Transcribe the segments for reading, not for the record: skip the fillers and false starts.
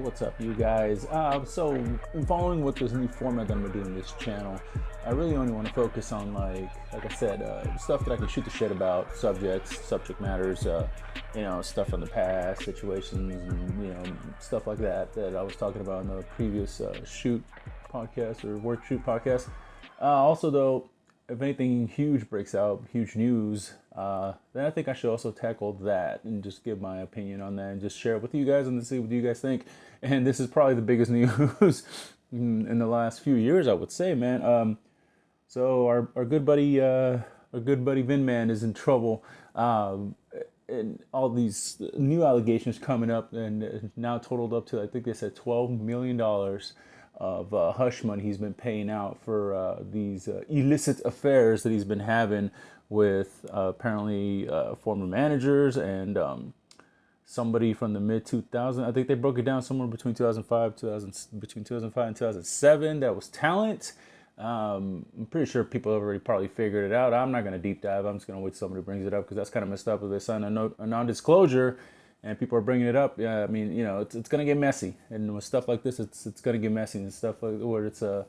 What's up, you guys? So, following with this new format that I'm gonna do in this channel, I really only want to focus on, like I said, stuff that I can shoot the shit about, subject matters, stuff from the past, situations, and stuff like that that I was talking about in the previous shoot podcast or work shoot podcast. Also, though, if anything huge breaks out, huge news, then I think I should also tackle that and just give my opinion on that and just share it with you guys and see what you guys think. And this is probably the biggest news in the last few years, I would say, man. So our good buddy, Vin Man is in trouble. And all these new allegations coming up, and now totaled up to, I think they said $12 million of hush money he's been paying out for these illicit affairs that he's been having with apparently former managers and somebody from the mid 2000s. I think they broke it down somewhere between 2005 and 2007. That was talent. I'm pretty sure people have already probably figured it out. I'm not going to deep dive. I'm just going to wait till somebody brings it up, because that's kind of messed up if they sign a non-disclosure and people are bringing it up. Yeah, I mean, it's going to get messy. And with stuff like this, it's going to get messy, and stuff like where it's a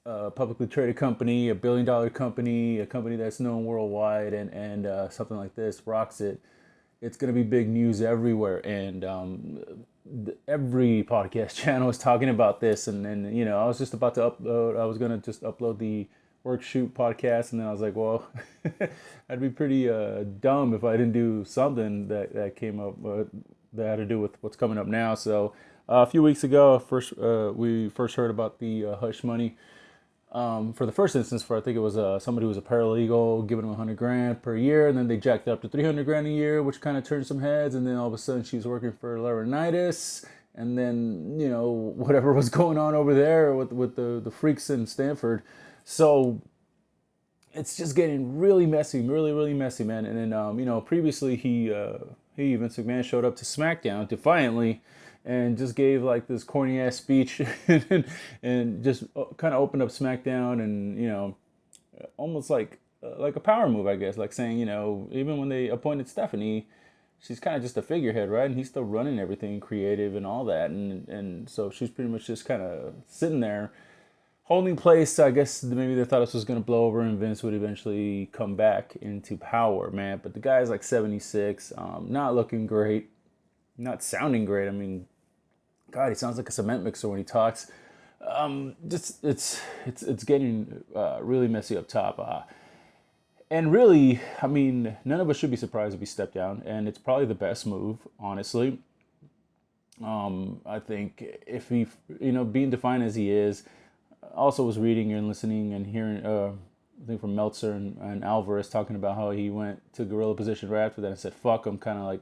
publicly traded company, $1 billion company, a company that's known worldwide, and something like this rocks it. It's going to be big news everywhere, and every podcast channel is talking about this. And I was just about to upload. I was going to just upload the work shoot podcast, and then I was like, well, I'd be pretty dumb if I didn't do something that came up that had to do with what's coming up now. So a few weeks ago, we first heard about the hush money. For the first instance, I think it was somebody who was a paralegal giving him $100,000 per year, and then they jacked it up to $300,000 a year, which kind of turned some heads. And then all of a sudden, she was working for Laurinaitis, and then whatever was going on over there with the freaks in Stanford. So it's just getting really messy, really messy, man. And then previously Vince McMahon showed up to SmackDown defiantly and just gave like this corny ass speech and just kind of opened up SmackDown, and almost like a power move, I guess, like saying, even when they appointed Stephanie, she's kind of just a figurehead, right? And he's still running everything creative and all that, and so she's pretty much just kind of sitting there holding place. I guess maybe they thought this was going to blow over and Vince would eventually come back into power, man. But the guy's like 76, not looking great, not sounding great. I mean, God, he sounds like a cement mixer when he talks. Just it's getting really messy up top. And really, I mean, none of us should be surprised if he stepped down, and it's probably the best move, honestly. I think if he, being defined as he is, also was reading and listening and hearing, I think from Meltzer and Alvarez talking about how he went to guerrilla position right after that and said, fuck him, kind of like,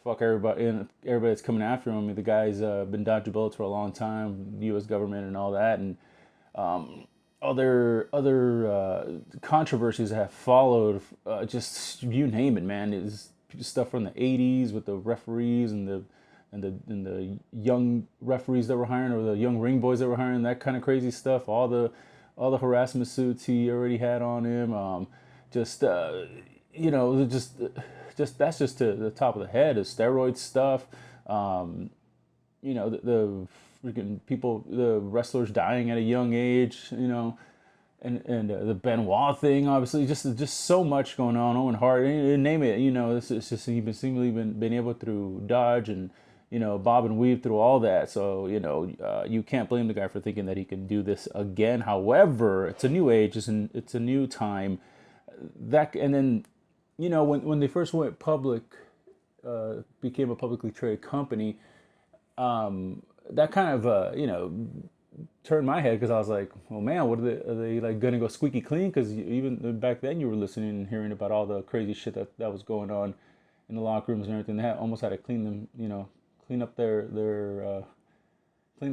fuck everybody, and everybody that's coming after him. I mean, the guy's been dodging bullets for a long time, the U.S. government and all that, and other controversies that have followed. Just you name it, man. It's stuff from the '80s with the referees and the young referees that were hiring, or the young ring boys that were hiring, that kind of crazy stuff. All the harassment suits he already had on him. Just that's just to the top of the head. The steroid stuff, the freaking people, the wrestlers dying at a young age, and the Benoit thing, obviously, just so much going on. Owen Hart, name it, it's just he's been seemingly been able to dodge and bob and weave through all that. So you can't blame the guy for thinking that he can do this again. However, it's a new age, it's a new time. And then when they first went public, became a publicly traded company, that kind of turned my head, because I was like, well, man, what are they like going to go squeaky clean? Because even back then you were listening and hearing about all the crazy shit that was going on in the locker rooms and everything. They almost had to clean them, clean up clean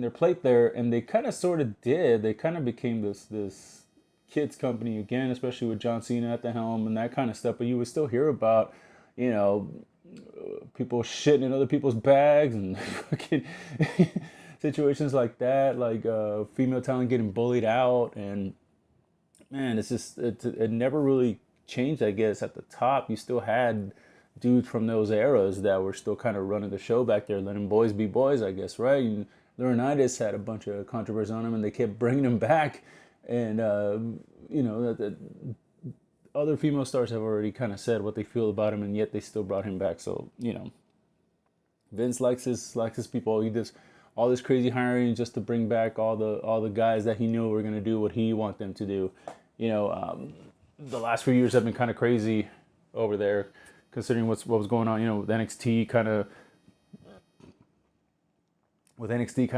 their plate there, and they kind of sort of did. They kind of became this kids company again, especially with John Cena at the helm and that kind of stuff. But you would still hear about, people shitting in other people's bags and fucking situations like that, like female talent getting bullied out. And man, it's just it never really changed. I guess at the top you still had dudes from those eras that were still kind of running the show back there, letting boys be boys, I guess, right? And Laurinaitis had a bunch of controversy on him, and they kept bringing him back. And that other female stars have already kind of said what they feel about him, and yet they still brought him back. So Vince likes his people. He does all this crazy hiring just to bring back all the guys that he knew were gonna do what he want them to do. The last few years have been kind of crazy over there, considering what was going on. With NXT kind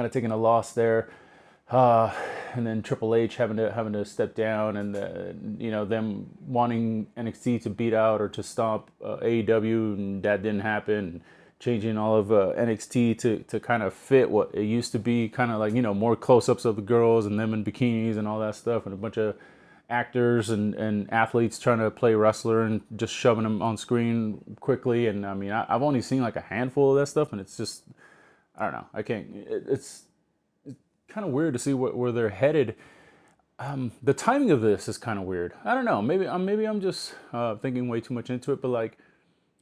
of taking a loss there, and then Triple H having to step down, and them wanting NXT to beat out or to stomp AEW, and that didn't happen. Changing all of NXT to kind of fit what it used to be, kind of like more close-ups of the girls and them in bikinis and all that stuff, and a bunch of actors and athletes trying to play wrestler and just shoving them on screen quickly. And I mean, I've only seen like a handful of that stuff, and it's just, I don't know, I can't. It's kind of weird to see where they're headed. The timing of this is kind of weird. I don't know. Maybe I'm just thinking way too much into it. But like,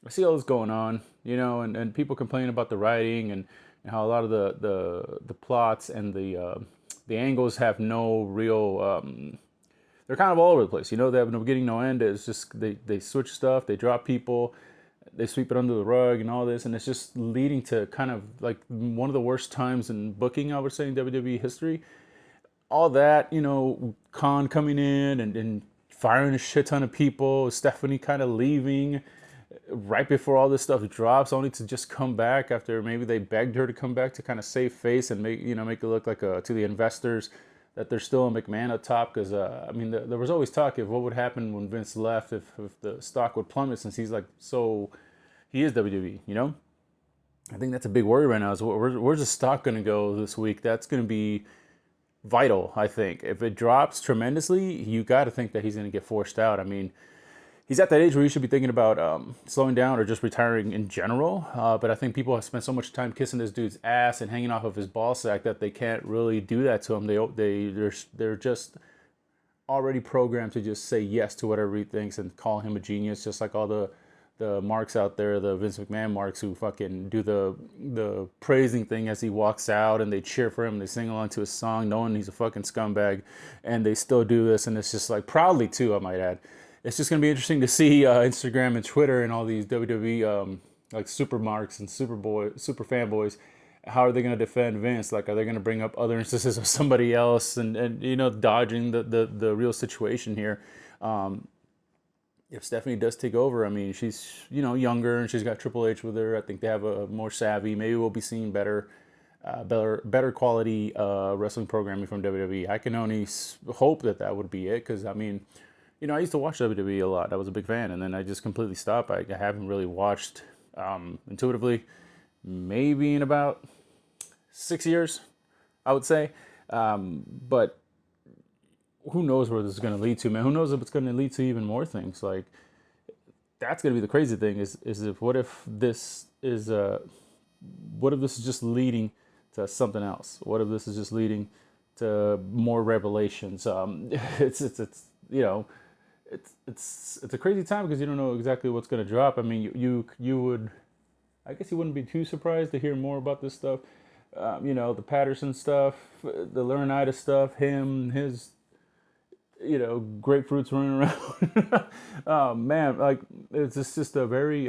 I see all this going on, and people complaining about the writing and how a lot of the plots and the angles have no real. They're kind of all over the place. They have no beginning, no end. It's just they switch stuff, they drop people, they sweep it under the rug and all this, and it's just leading to kind of like one of the worst times in booking, I would say, in WWE history. All that, Khan coming in and firing a shit ton of people, Stephanie kind of leaving right before all this stuff drops, only to just come back after maybe they begged her to come back to kind of save face and make it look like to the investors that there's still a McMahon up top. Because there was always talk of what would happen when Vince left, if the stock would plummet, since he's he is WWE. I think that's a big worry right now. Is where's the stock going to go this week? That's going to be vital. I think if it drops tremendously, you got to think that he's going to get forced out. I mean, he's at that age where you should be thinking about slowing down or just retiring in general. But I think people have spent so much time kissing this dude's ass and hanging off of his ball sack that they can't really do that to him. They're just already programmed to just say yes to whatever he thinks and call him a genius, just like all the marks out there, the Vince McMahon marks, who fucking do the praising thing as he walks out, and they cheer for him, they sing along to his song knowing he's a fucking scumbag, and they still do this, and it's just like proudly too, I might add. It's just going to be interesting to see Instagram and Twitter and all these WWE like super marks and super fanboys. How are they going to defend Vince? Like, are they going to bring up other instances of somebody else and dodging the real situation here? If Stephanie does take over, I mean, she's younger and she's got Triple H with her. I think they have a more savvy. Maybe we'll be seeing better quality wrestling programming from WWE. I can only hope that would be it, because I mean, I used to watch WWE a lot. I was a big fan, and then I just completely stopped. I haven't really watched intuitively, maybe in about 6 years, I would say. But who knows where this is going to lead to, man? Who knows if it's going to lead to even more things? Like, that's going to be the crazy thing. Is if what if this is just leading to something else? What if this is just leading to more revelations? It's a crazy time because you don't know exactly what's going to drop. I mean, you would, I guess you wouldn't be too surprised to hear more about this stuff. The Patterson stuff, the Laurinaitis stuff, his grapefruits running around. Oh man, like it's just a very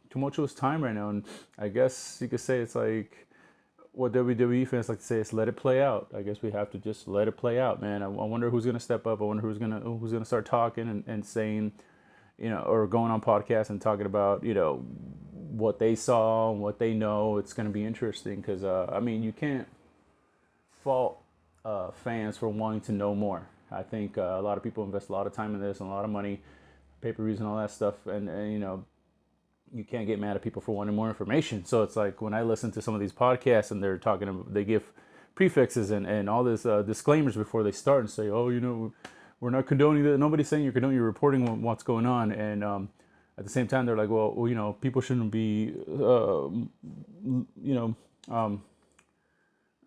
tumultuous time right now, and I guess you could say it's like what WWE fans like to say, is let it play out. I guess we have to just let it play out, man. I wonder who's gonna step up. I wonder who's gonna start talking and saying, or going on podcasts and talking about, what they saw and what they know. It's gonna be interesting because I mean, you can't fault fans for wanting to know more. I think a lot of people invest a lot of time in this and a lot of money, pay-per-views and all that stuff, and you can't get mad at people for wanting more information. So it's like when I listen to some of these podcasts and they give prefixes and all this disclaimers before they start and say, oh, we're not condoning that. Nobody's saying you're condoning, you're reporting what's going on. And at the same time, they're like, well, people shouldn't be,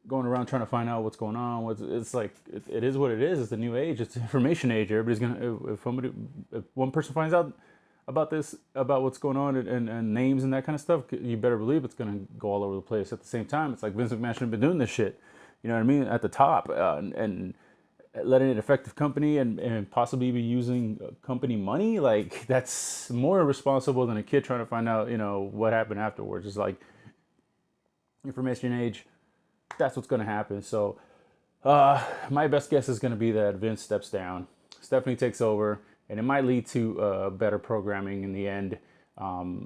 going around trying to find out what's going on. It's like, it is what it is. It's the new age. It's the information age. Everybody's if one person finds out about this, about what's going on, and names and that kind of stuff, you better believe it's gonna go all over the place. At the same time, it's like Vince McMahon should have been doing this shit, you know what I mean, at the top, and letting an effective company and possibly be using company money, like that's more irresponsible than a kid trying to find out, you know, what happened afterwards. It's like information age, that's what's gonna happen. So my best guess is gonna be that Vince steps down, Stephanie takes over, and it might lead to better programming in the end.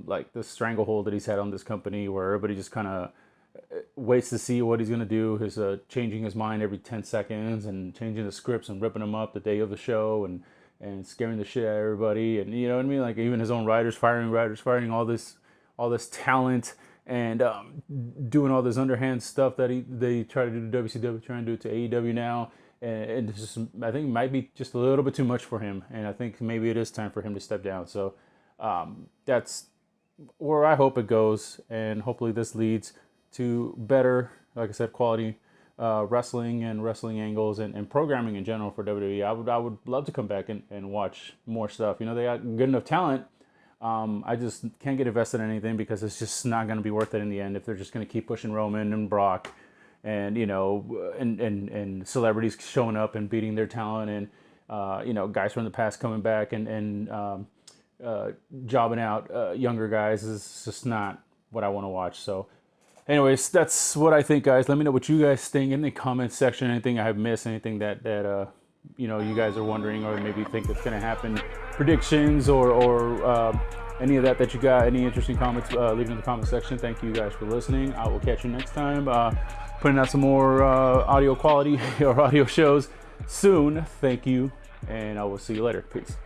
Like the stranglehold that he's had on this company, where everybody just kind of waits to see what he's gonna do. He's changing his mind every 10 seconds and changing the scripts and ripping them up the day of the show and scaring the shit out of everybody. And you know what I mean? Like even his own writers, firing all this talent, and doing all this underhand stuff that they try to do to WCW, trying to do it to AEW now. And it's just, I think it might be just a little bit too much for him. And I think maybe it is time for him to step down. So that's where I hope it goes. And hopefully this leads to better, like I said, quality wrestling and wrestling angles and programming in general for WWE. I would love to come back and watch more stuff. You know, they got good enough talent. I just can't get invested in anything because it's just not going to be worth it in the end if they're just going to keep pushing Roman and Brock and, you know, and celebrities showing up and beating their talent, and, you know, guys from the past coming back and jobbing out younger guys is just not what I want to watch. So anyways, that's what I think, guys. Let me know what you guys think in the comments section. Anything I have missed, anything that you know, you guys are wondering or maybe think it's going to happen, predictions or any of that you got, any interesting comments, leave it in the comment section. Thank you guys for listening. I will catch you next time. Putting out some more audio quality or audio shows soon. Thank you, and I will see you later. Peace.